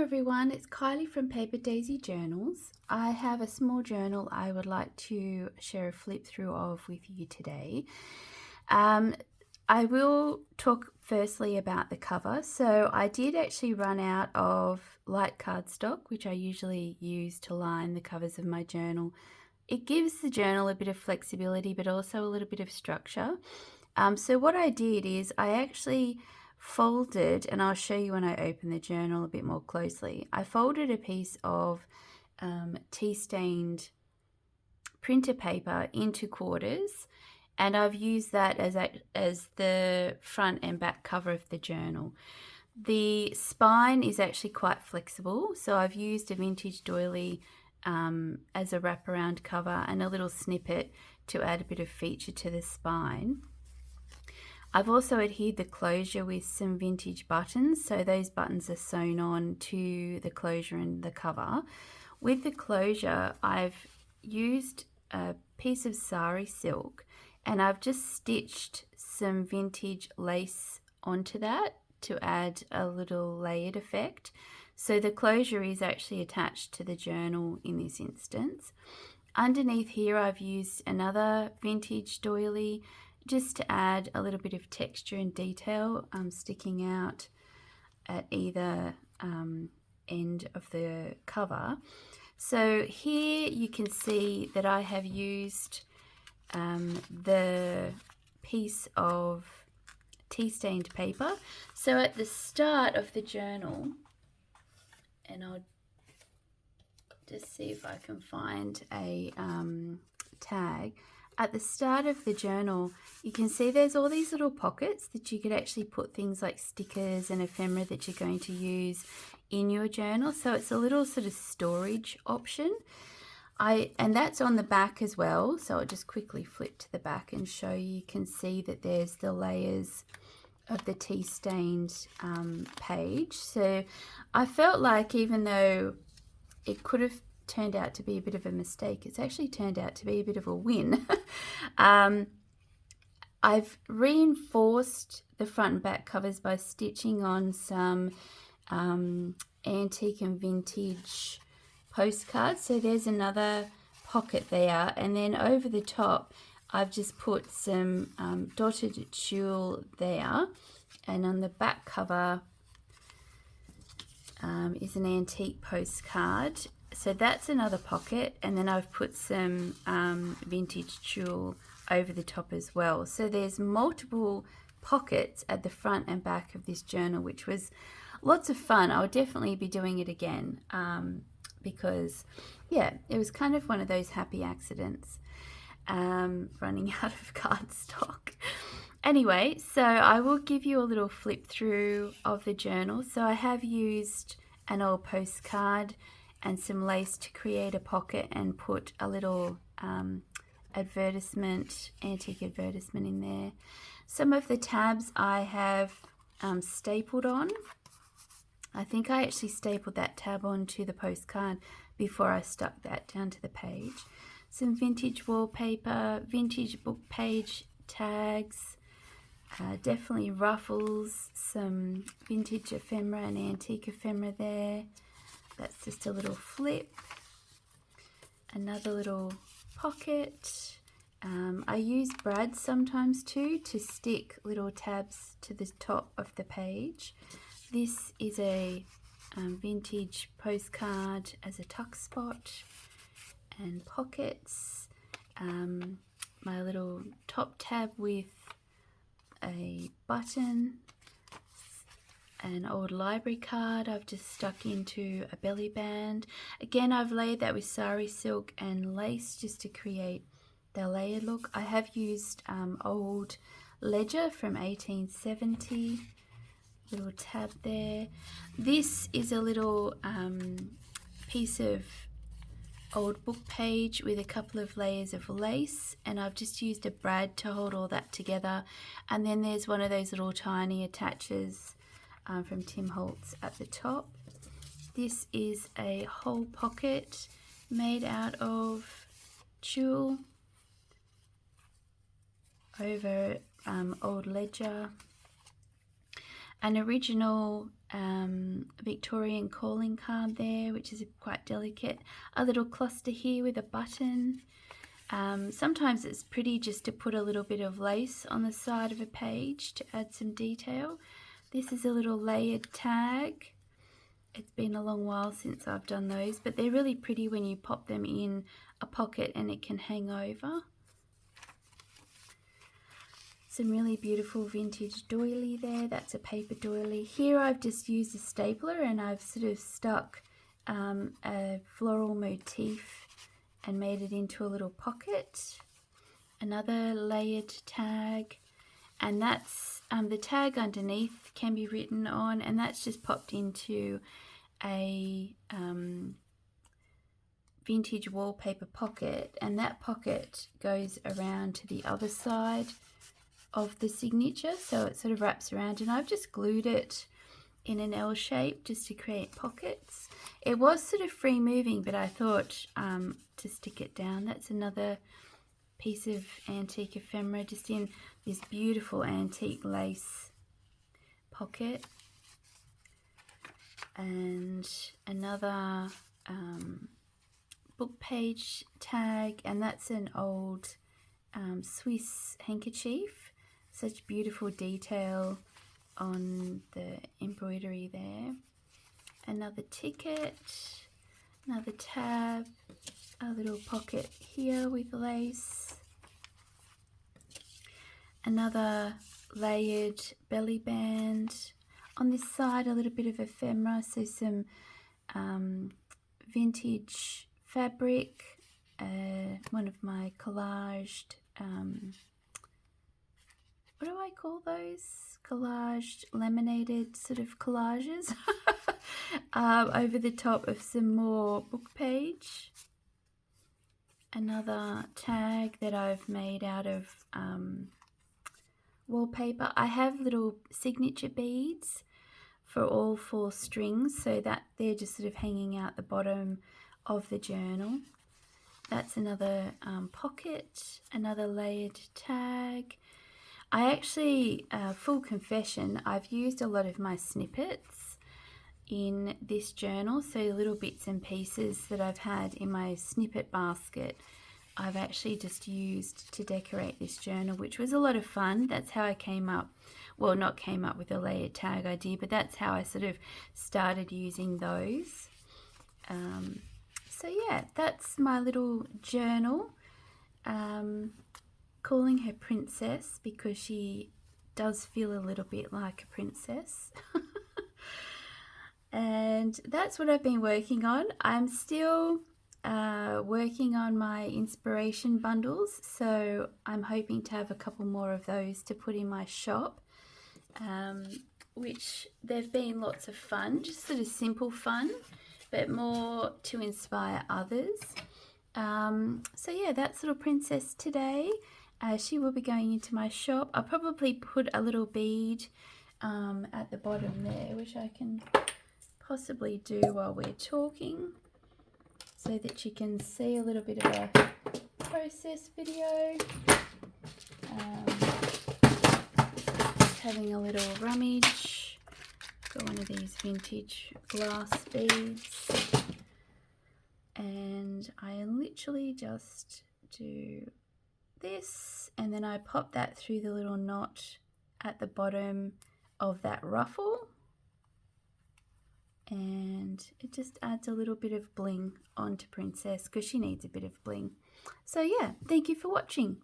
everyone, it's Kylie from Paper Daisy Journals. I have a small journal I would like to share a flip through of with you today. I will talk firstly about the cover. So I did actually run out of light cardstock, which I usually use to line the covers of my journal. It gives the journal a bit of flexibility but also a little bit of structure. So what I did is I actually folded, and I'll show you when I open the journal a bit more closely. I folded a piece of tea stained printer paper into quarters, and I've used that as the front and back cover of the journal. The spine is actually quite flexible, so I've used a vintage doily as a wraparound cover and a little snippet to add a bit of feature to the spine. I've also adhered the closure with some vintage buttons, so those buttons are sewn on to the closure and the cover. With the closure, I've used a piece of sari silk and I've just stitched some vintage lace onto that to add a little layered effect. So the closure is actually attached to the journal in this instance. Underneath here, I've used another vintage doily just to add a little bit of texture and detail sticking out at either end of the cover. So here you can see that I have used the piece of tea stained paper. So at the start of the journal, and I'll just see if I can find a tag. At the start of the journal, you can see there's all these little pockets that you could actually put things like stickers and ephemera that you're going to use in your journal. So it's a little sort of storage option. And that's on the back as well. So I'll just quickly flip to the back and show you. You can see that there's the layers of the tea stained page. So I felt like even though it could have turned out to be a bit of a mistake, it's actually turned out to be a bit of a win. I've reinforced the front and back covers by stitching on some antique and vintage postcards. So there's another pocket there, and then over the top I've just put some dotted tulle there, and on the back cover is an antique postcard. So that's another pocket, and then I've put some vintage tulle over the top as well. So there's multiple pockets at the front and back of this journal, which was lots of fun. I'll definitely be doing it again because, yeah, it was kind of one of those happy accidents, running out of cardstock. Anyway, so I will give you a little flip through of the journal. So I have used an old postcard and some lace to create a pocket and put a little antique advertisement in there. Some of the tabs I have stapled on. I think I actually stapled that tab onto the postcard before I stuck that down to the page. Some vintage wallpaper, vintage book page tags, definitely ruffles, some vintage ephemera and antique ephemera there. That's just a little flip. Another little pocket. I use brads sometimes too to stick little tabs to the top of the page. This is a vintage postcard as a tuck spot and pockets. My little top tab with a button. An old library card I've just stuck into a belly band. Again, I've layered that with sari silk and lace just to create the layered look. I have used old ledger from 1870. Little tab there. This is a little piece of old book page with a couple of layers of lace, and I've just used a brad to hold all that together. And then there's one of those little tiny attaches from Tim Holtz at the top. This is a whole pocket made out of tulle over old ledger. an original Victorian calling card there, which is quite delicate. A little cluster here with a button. Sometimes it's pretty just to put a little bit of lace on the side of a page to add some detail. This is a little layered tag. It's been a long while since I've done those, but they're really pretty when you pop them in a pocket and it can hang over. Some really beautiful vintage doily there. That's a paper doily. Here I've just used a stapler and I've sort of stuck a floral motif and made it into a little pocket. Another layered tag, and that's the tag underneath can be written on, and that's just popped into a vintage wallpaper pocket, and that pocket goes around to the other side of the signature, so it sort of wraps around, and I've just glued it in an L shape just to create pockets. It was sort of free moving, but I thought to stick it down. That's another piece of antique ephemera just in this beautiful antique lace pocket. And another book page tag, and that's an old Swiss handkerchief. Such beautiful detail on the embroidery there. Another ticket, another tab, a little pocket here with lace, another layered belly band. On this side, a little bit of ephemera, so some vintage fabric, one of my collaged, what do I call those? Collaged, laminated sort of collages over the top of some more book page. Another tag that I've made out of wallpaper. I have little signature beads for all 4 strings, so that they're just sort of hanging out the bottom of the journal. That's another pocket, another layered tag. I actually, full confession, I've used a lot of my snippets in this journal, so little bits and pieces that I've had in my snippet basket I've actually just used to decorate this journal, which was a lot of fun. That's how I came up, well, not came up with the layered tag idea, but that's how I sort of started using those. So yeah, that's my little journal. Calling her Princess because she does feel a little bit like a princess. And that's what I've been working on. I'm still working on my inspiration bundles, so I'm hoping to have a couple more of those to put in my shop, which they've been lots of fun, just sort of simple fun, but more to inspire others. So yeah, that's little Princess today. She will be going into my shop. I'll probably put a little bead at the bottom there, which I can possibly do while we're talking, so that you can see a little bit of a process video. Having a little rummage. Got one of these vintage glass beads, and I literally just do this, and then I pop that through the little knot at the bottom of that ruffle, and it just adds a little bit of bling onto Princess because she needs a bit of bling. So yeah, thank you for watching.